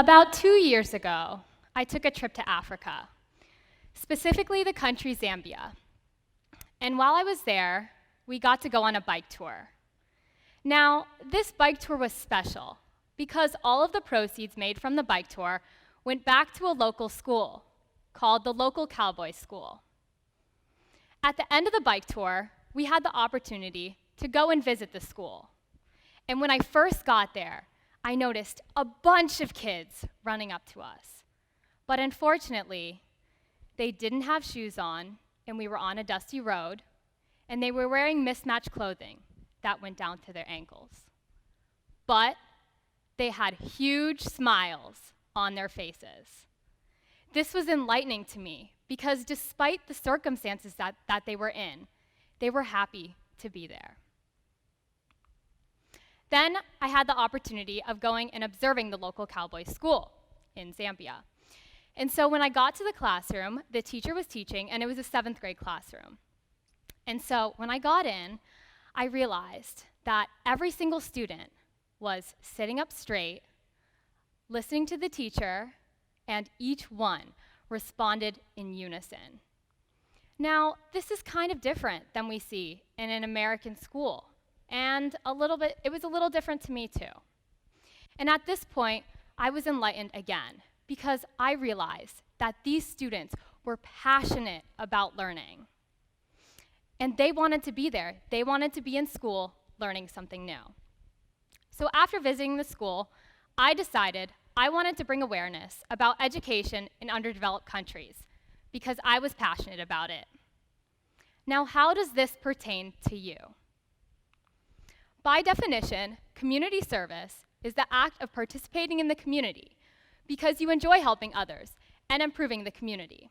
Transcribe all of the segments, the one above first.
About 2 years ago, I took a trip to Africa, specifically the country Zambia. And while I was there, we got to go on a bike tour. Now, this bike tour was special because all of the proceeds made from the bike tour went back to a local school called the local cowboy school. At the end of the bike tour, we had the opportunity to go and visit the school. And when I first got there, I noticed a bunch of kids running up to us. But unfortunately, they didn't have shoes on, and we were on a dusty road, and they were wearing mismatched clothing that went down to their ankles. But they had huge smiles on their faces. This was enlightening to me because despite the circumstances that they were in, they were happy to be there. Then I had the opportunity of going and observing the local cowboy school in Zambia. And so when I got to the classroom, the teacher was teaching, and it was a 7th grade classroom. And so when I got in, I realized that every single student was sitting up straight, listening to the teacher, and each one responded in unison. Now, this is kind of different than we see in an American school, and it was a little different to me too. And at this point, I was enlightened again, because I realized that these students were passionate about learning. And they wanted to be there. They wanted to be in school learning something new. So after visiting the school, I decided I wanted to bring awareness about education in underdeveloped countries because I was passionate about it. Now, how does this pertain to you? By definition, community service is the act of participating in the community because you enjoy helping others and improving the community.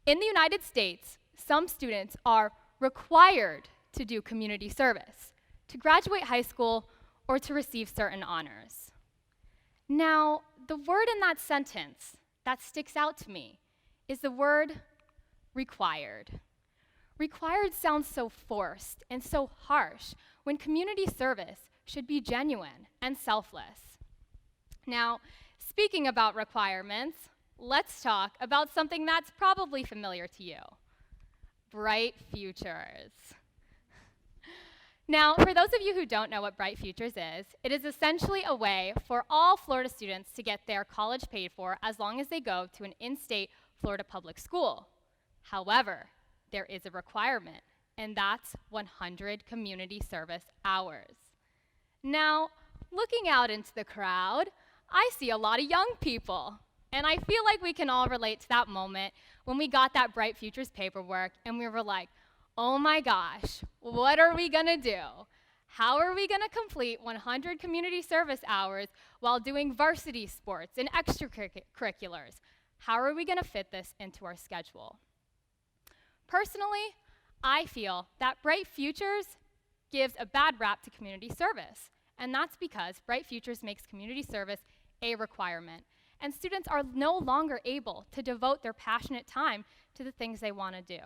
In the United States, some students are required to do community service, to graduate high school, or to receive certain honors. Now, the word in that sentence that sticks out to me is the word required. Required sounds so forced and so harsh when community service should be genuine and selfless. Now, speaking about requirements, let's talk about something that's probably familiar to you: Bright Futures. Now, for those of you who don't know what Bright Futures is, it is essentially a way for all Florida students to get their college paid for as long as they go to an in-state Florida public school. However, there is a requirement, and that's 100 community service hours. Now, looking out into the crowd, I see a lot of young people, and I feel like we can all relate to that moment when we got that Bright Futures paperwork and we were like, oh my gosh, what are we gonna do? How are we gonna complete 100 community service hours while doing varsity sports and extracurriculars? How are we gonna fit this into our schedule? Personally, I feel that Bright Futures gives a bad rap to community service, and that's because Bright Futures makes community service a requirement, and students are no longer able to devote their passionate time to the things they want to do.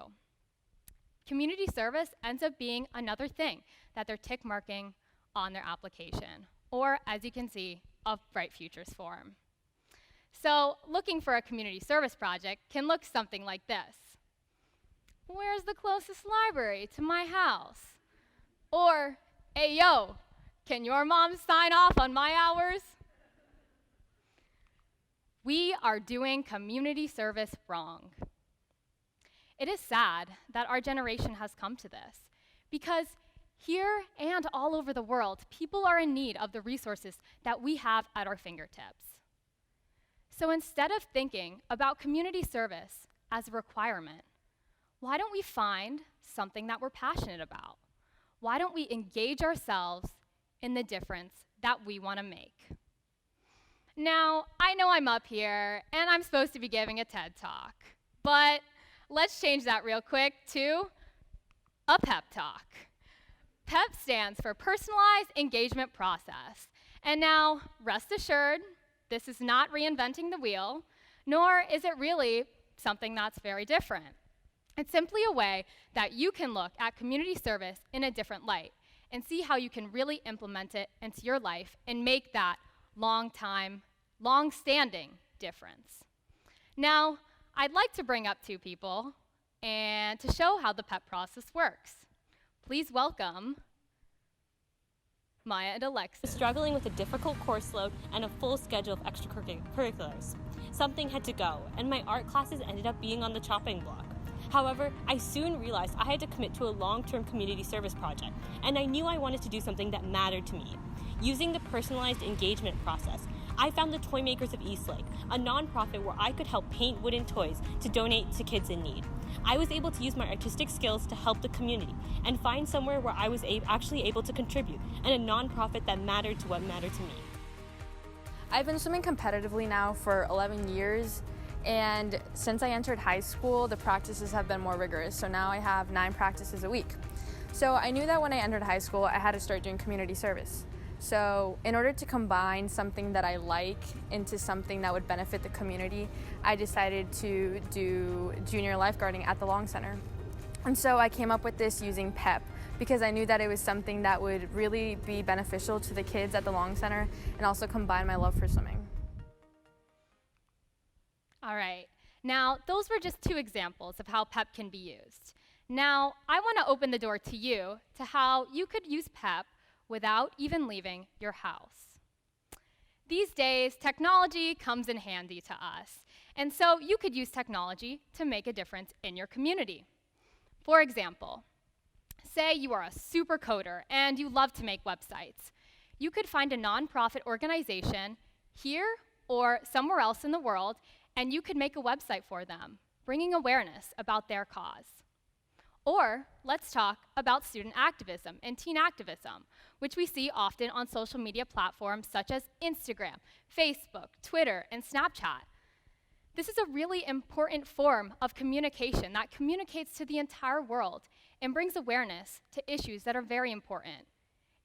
Community service ends up being another thing that they're tick marking on their application, or as you can see, a Bright Futures form. So looking for a community service project can look something like this. Where's the closest library to my house? Or, hey yo, can your mom sign off on my hours? We are doing community service wrong. It is sad that our generation has come to this, because here and all over the world, people are in need of the resources that we have at our fingertips. So instead of thinking about community service as a requirement, why don't we find something that we're passionate about? Why don't we engage ourselves in the difference that we want to make? Now, I know I'm up here and I'm supposed to be giving a TED Talk, but let's change that real quick to a pep talk. PEP stands for Personalized Engagement Process. And now, rest assured, this is not reinventing the wheel, nor is it really something that's very different. It's simply a way that you can look at community service in a different light and see how you can really implement it into your life and make that long-time long-standing difference. Now, I'd like to bring up two people and to show how the PEP process works. Please welcome Maya and Alexis. Struggling with a difficult course load and a full schedule of extracurriculars. Something had to go, and my art classes ended up being on the chopping block. However, I soon realized I had to commit to a long-term community service project, and I knew I wanted to do something that mattered to me. Using the personalized engagement process, I found the Toy Makers of Eastlake, a nonprofit where I could help paint wooden toys to donate to kids in need. I was able to use my artistic skills to help the community and find somewhere where I was actually able to contribute, and a nonprofit that mattered to what mattered to me. I've been swimming competitively now for 11 years, and since I entered high school, the practices have been more rigorous, so now I have 9 practices a week. So I knew that when I entered high school, I had to start doing community service. So in order to combine something that I like into something that would benefit the community, I decided to do junior lifeguarding at the Long Center. And so I came up with this using PEP because I knew that it was something that would really be beneficial to the kids at the Long Center and also combine my love for swimming. All right, now those were just 2 examples of how PEP can be used. Now, I want to open the door to you to how you could use PEP without even leaving your house. These days, technology comes in handy to us, and so you could use technology to make a difference in your community. For example, say you are a super coder and you love to make websites. You could find a nonprofit organization here or somewhere else in the world, and you could make a website for them, bringing awareness about their cause. Or let's talk about student activism and teen activism, which we see often on social media platforms such as Instagram, Facebook, Twitter, and Snapchat. This is a really important form of communication that communicates to the entire world and brings awareness to issues that are very important.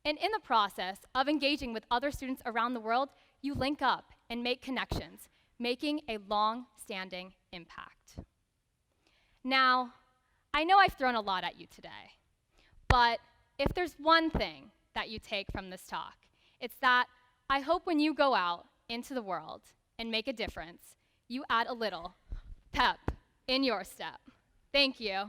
And in the process of engaging with other students around the world, you link up and make connections, making a long-standing impact. Now, I know I've thrown a lot at you today, but if there's one thing that you take from this talk, it's that I hope when you go out into the world and make a difference, you add a little pep in your step. Thank you.